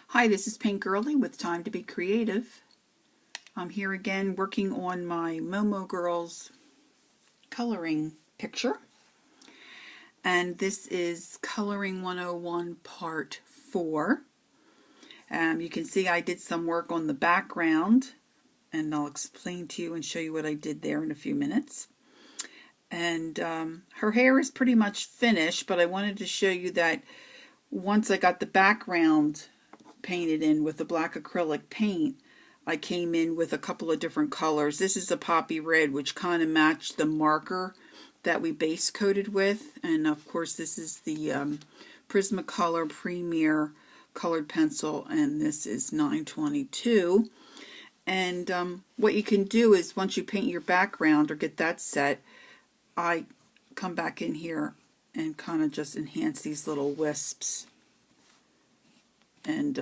Hi, this is Pink Girly with Time to Be Creative. I'm here again working on my M.o.m.o girls coloring picture. And this is Coloring 101 Part 4. You can see I did some work on the background, and I'll explain to you and show you what I did there in a few minutes. And her hair is pretty much finished, but I wanted to show you that once I got the background painted in with the black acrylic paint, I came in with a couple of different colors. This is a poppy red, which kind of matched the marker that we base coated with, and of course this is the Prismacolor Premier colored pencil, and this is 922. And what you can do is once you paint your background or get that set, I come back in here and kind of just enhance these little wisps. And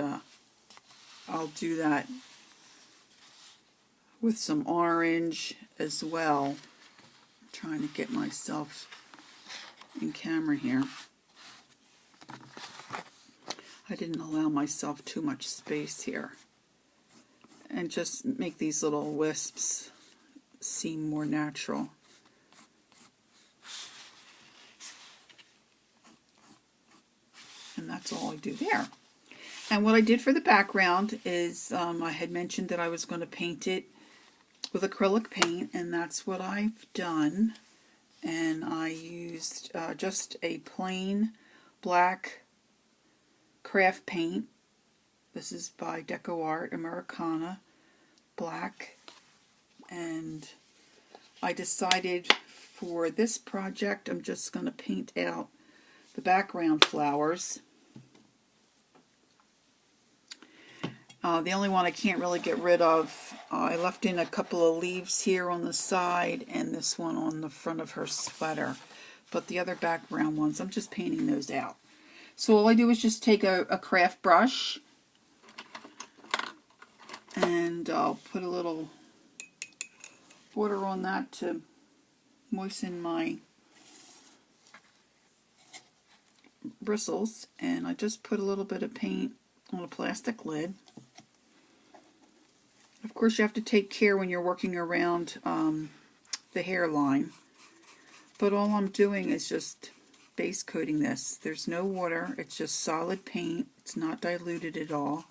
I'll do that with some orange as well. I'm trying to get myself in camera here. I didn't allow myself too much space here. And just make these little wisps seem more natural. And that's all I do there. And what I did for the background is I had mentioned that I was going to paint it with acrylic paint, and that's what I've done. And I used just a plain black craft paint. This is by Deco Art Americana black. And I decided for this project I'm just going to paint out the background flowers. The only one I can't really get rid of, I left in a couple of leaves here on the side and this one on the front of her sweater. But the other background ones, I'm just painting those out. So all I do is just take a craft brush and I'll put a little water on that to moisten my bristles, and I just put a little bit of paint on a plastic lid. Of course, you have to take care when you're working around the hairline, but all I'm doing is just base coating this. There's no water, it's just solid paint. It's not diluted at all.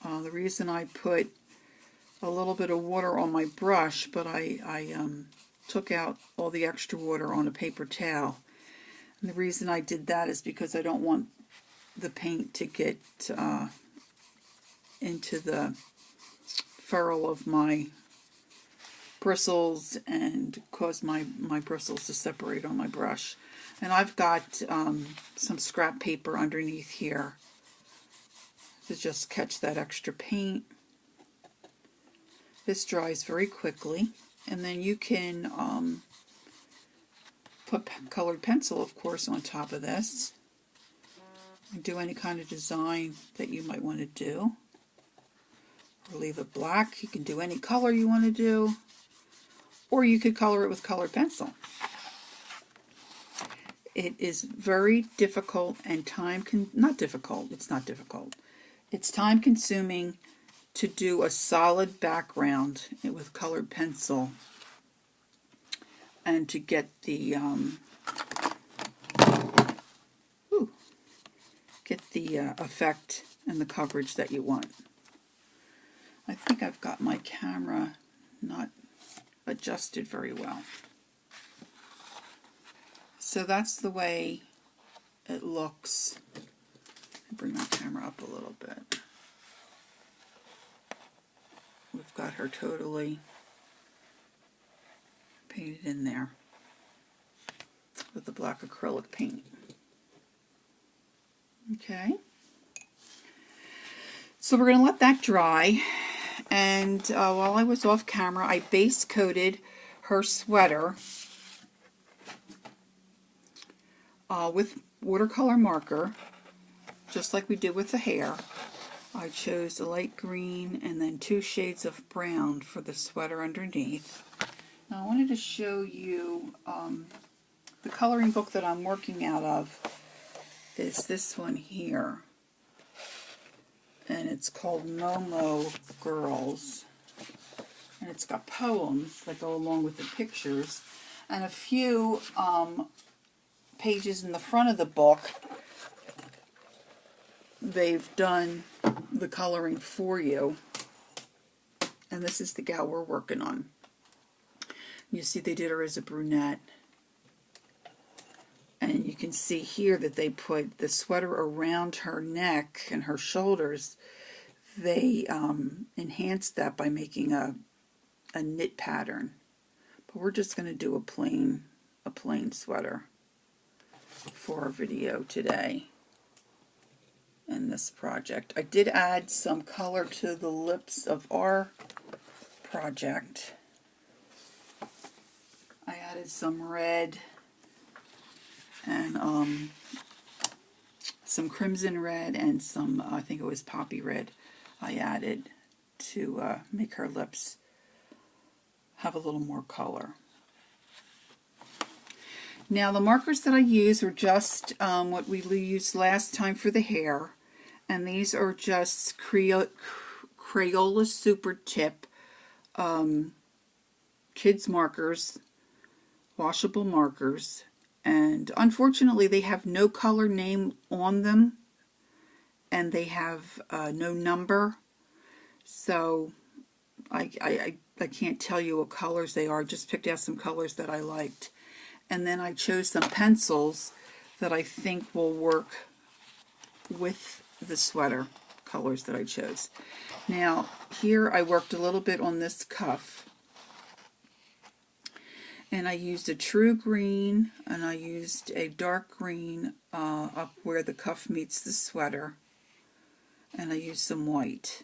The reason I put a little bit of water on my brush, but I took out all the extra water on a paper towel. And the reason I did that is because I don't want the paint to get into the furrow of my bristles and cause my bristles to separate on my brush. And I've got some scrap paper underneath here to just catch that extra paint. This dries very quickly, and then you can put colored pencil, of course, on top of this and do any kind of design that you might want to do. Or leave it black. You can do any color you want to do, or you could color it with colored pencil. It is very difficult and it's time consuming to do a solid background with colored pencil and to get the effect and the coverage that you want. I think I've got my camera not adjusted very well. So that's the way it looks. Bring my camera up a little bit. We've got her totally painted in there with the black acrylic paint. Okay. So we're going to let that dry. And while I was off camera, I base coated her sweater with watercolor marker, just like we did with the hair. I chose a light green and then 2 shades of brown for the sweater underneath. Now I wanted to show you the coloring book that I'm working out of is this one here. it's called M.o.m.o Girls. And it's got poems that go along with the pictures. And a few pages in the front of the book, they've done the coloring for you. And this is the gal we're working on. You see they did her as a brunette. And you can see here that they put the sweater around her neck and her shoulders. They enhanced that by making a knit pattern. But we're just going to do a plain sweater for our video today in this project. I did add some color to the lips of our project. I added some red and some crimson red and some, I think it was poppy red, I added to make her lips have a little more color. Now the markers that I use are just what we used last time for the hair, and these are just Crayola Super Tip kids markers, washable markers, and unfortunately they have no color name on them and they have no number, so I can't tell you what colors they are. Just picked out some colors that I liked. And then I chose some pencils that I think will work with the sweater colors that I chose. Now, here I worked a little bit on this cuff. And I used a true green, and I used a dark green up where the cuff meets the sweater. And I used some white.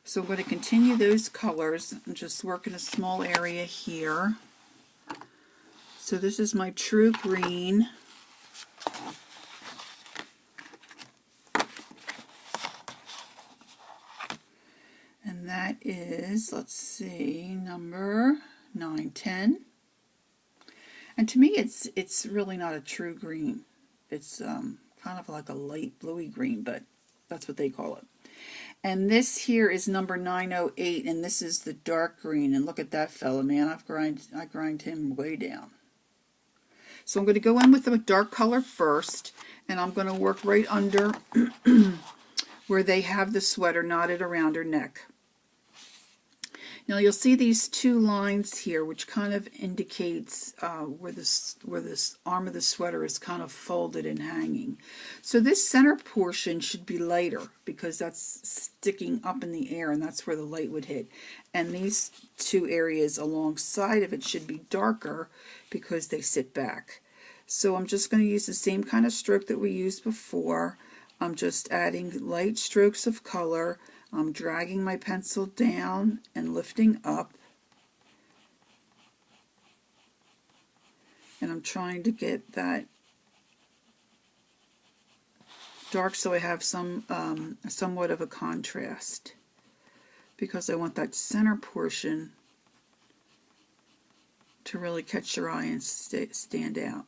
So I'm going to continue those colors and just work in a small area here. So this is my true green. And that is, let's see, number 910. And to me it's really not a true green. It's kind of like a light bluey green, but that's what they call it. And this here is number 908, and this is the dark green. And look at that fella, man. I grind him way down. So I'm going to go in with the dark color first, and I'm going to work right under where they have the sweater knotted around her neck. Now you'll see these two lines here, which kind of indicates where this arm of the sweater is kind of folded and hanging. So this center portion should be lighter because that's sticking up in the air, and that's where the light would hit. And these two areas alongside of it should be darker because they sit back. So I'm just going to use the same kind of stroke that we used before. I'm just adding light strokes of color. I'm dragging my pencil down and lifting up, and I'm trying to get that dark so I have some somewhat of a contrast, because I want that center portion to really catch your eye and stand out.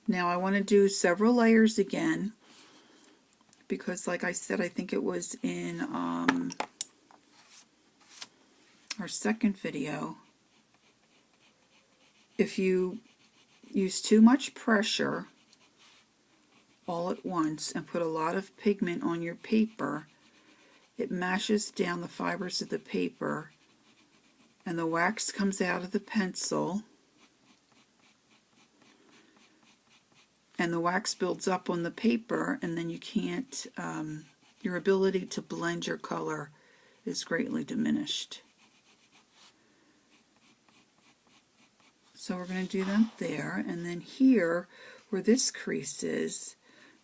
Now I want to do several layers again, because like I said, I think it was in our second video, if you use too much pressure all at once and put a lot of pigment on your paper, it mashes down the fibers of the paper and the wax comes out of the pencil, and the wax builds up on the paper, and then you can't, your ability to blend your color is greatly diminished. So we're going to do that there, and then here, where this crease is,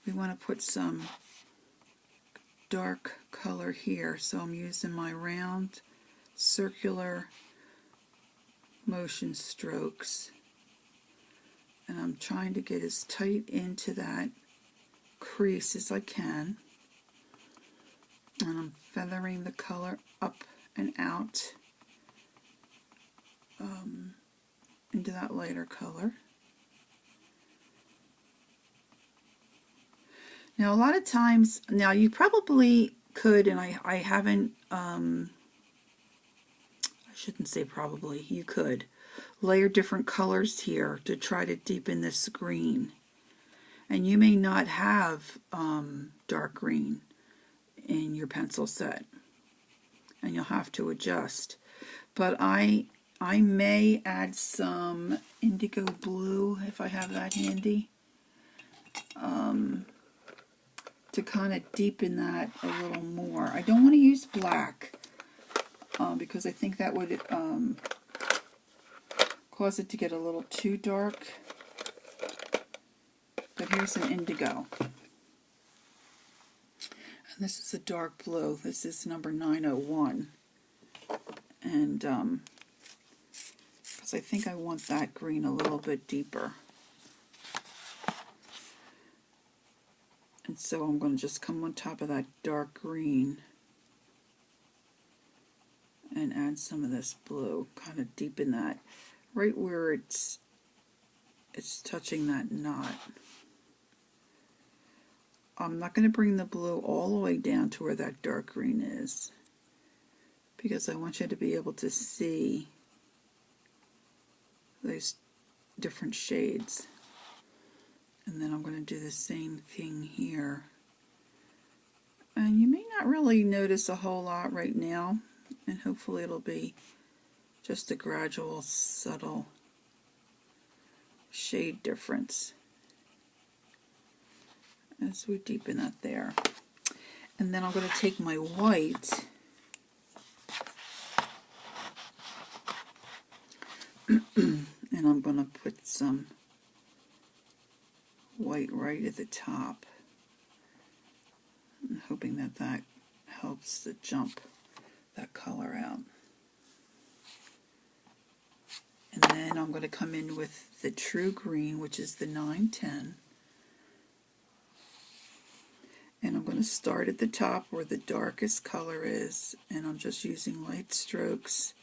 we want to put some dark color here. So I'm using my round circular motion strokes, and I'm trying to get as tight into that crease as I can, and I'm feathering the color up and out into that lighter color. Now a lot of times, now you probably could, and I haven't, I shouldn't say probably, you could layer different colors here to try to deepen this green. And you may not have dark green in your pencil set, and you'll have to adjust. But I may add some indigo blue if I have that handy, to kind of deepen that a little more. I don't want to use black because I think that would cause it to get a little too dark. But here's an indigo. And this is a dark blue. This is number 901. And because I think I want that green a little bit deeper. And so I'm going to just come on top of that dark green and add some of this blue, kind of deepen that right where it's touching that knot. I'm not going to bring the blue all the way down to where that dark green is, because I want you to be able to see those different shades. And then I'm going to do the same thing here. And you may not really notice a whole lot right now, and hopefully it'll be just a gradual, subtle shade difference as we deepen that there. And then I'm going to take my white and I'm going to put some white right at the top. I'm hoping that that helps to jump that color out. And then I'm going to come in with the true green, which is the 910. And I'm going to start at the top where the darkest color is, and I'm just using light strokes